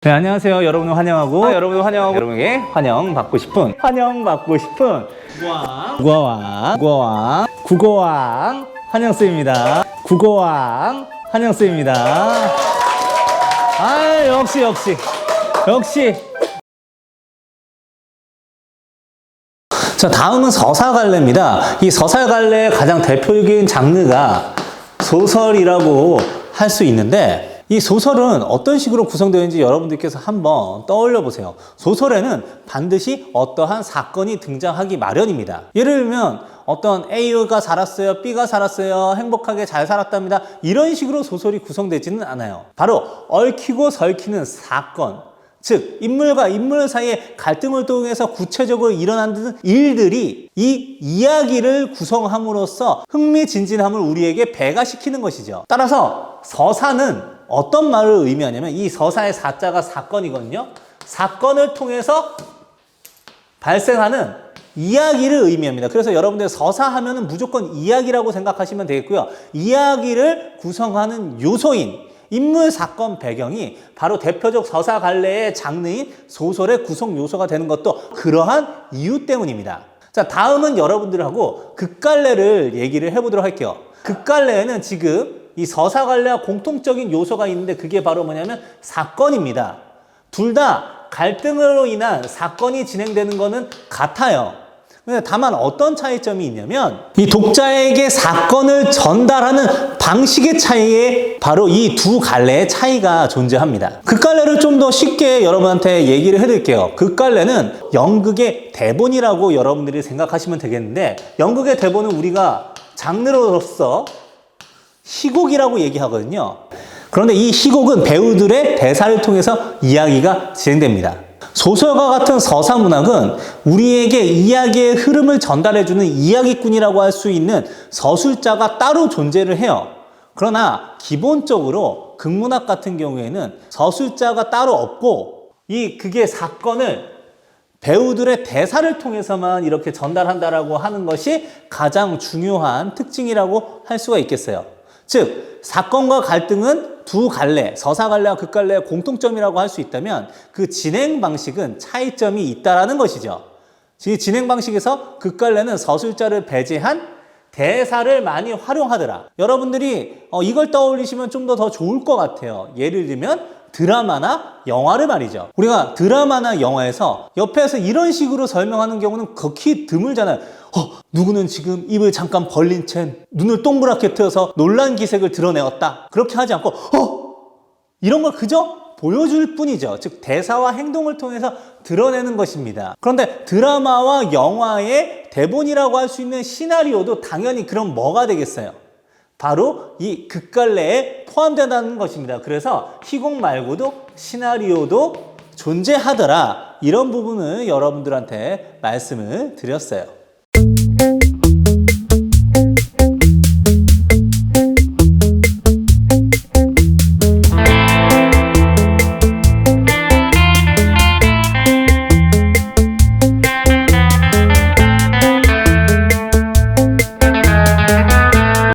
네, 안녕하세요. 여러분을 환영하고 여러분에게 환영받고 싶은 국어왕 환영쌤입니다. 국어왕 환영쌤입니다. 아, 역시. 자, 다음은 서사갈래입니다. 이 서사갈래의 가장 대표적인 장르가 소설이라고 할 수 있는데, 이 소설은 어떤 식으로 구성되어 있는지 여러분들께서 한번 떠올려 보세요. 소설에는 반드시 어떠한 사건이 등장하기 마련입니다. 예를 들면 어떤 A가 살았어요, B가 살았어요, 행복하게 잘 살았답니다. 이런 식으로 소설이 구성되지는 않아요. 바로 얽히고 설키는 사건, 즉 인물과 인물 사이의 갈등을 통해서 구체적으로 일어나는 일들이 이 이야기를 구성함으로써 흥미진진함을 우리에게 배가시키는 것이죠. 따라서 서사는 어떤 말을 의미하냐면, 이 서사의 사자가 사건이거든요. 사건을 통해서 발생하는 이야기를 의미합니다. 그래서 여러분들 서사하면은 무조건 이야기라고 생각하시면 되겠고요. 이야기를 구성하는 요소인 인물, 사건, 배경이 바로 대표적 서사갈래의 장르인 소설의 구성 요소가 되는 것도 그러한 이유 때문입니다. 자, 다음은 여러분들하고 극갈래를 얘기를 해보도록 할게요. 극갈래에는 지금 이 서사갈래와 공통적인 요소가 있는데, 그게 바로 뭐냐면 사건입니다. 둘 다 갈등으로 인한 사건이 진행되는 거는 같아요. 다만 어떤 차이점이 있냐면, 이 독자에게 사건을 전달하는 방식의 차이에 바로 이 두 갈래의 차이가 존재합니다. 극갈래를 좀 더 쉽게 여러분한테 얘기를 해드릴게요. 극갈래는 연극의 대본이라고 여러분들이 생각하시면 되겠는데, 연극의 대본은 우리가 장르로서 희곡이라고 얘기하거든요. 그런데 이 희곡은 배우들의 대사를 통해서 이야기가 진행됩니다. 소설과 같은 서사문학은 우리에게 이야기의 흐름을 전달해주는 이야기꾼이라고 할 수 있는 서술자가 따로 존재를 해요. 그러나 기본적으로 극문학 같은 경우에는 서술자가 따로 없고, 그게 사건을 배우들의 대사를 통해서만 이렇게 전달한다라고 하는 것이 가장 중요한 특징이라고 할 수가 있겠어요. 즉, 사건과 갈등은 두 갈래, 서사갈래와 극갈래의 공통점이라고 할 수 있다면, 그 진행 방식은 차이점이 있다라는 것이죠. 진행 방식에서 극갈래는 서술자를 배제한 대사를 많이 활용하더라. 여러분들이 이걸 떠올리시면 좀 더 좋을 것 같아요. 예를 들면 드라마나 영화를 말이죠. 우리가 드라마나 영화에서 옆에서 이런 식으로 설명하는 경우는 극히 드물잖아요. 누구는 지금 입을 잠깐 벌린 채 눈을 동그랗게 뜨어서 놀란 기색을 드러내었다. 그렇게 하지 않고 이런 걸 그저 보여줄 뿐이죠. 즉 대사와 행동을 통해서 드러내는 것입니다. 그런데 드라마와 영화의 대본이라고 할 수 있는 시나리오도 당연히 그럼 뭐가 되겠어요? 바로 이 극갈래에 포함된다는 것입니다. 그래서 희곡 말고도 시나리오도 존재하더라. 이런 부분을 여러분들한테 말씀을 드렸어요.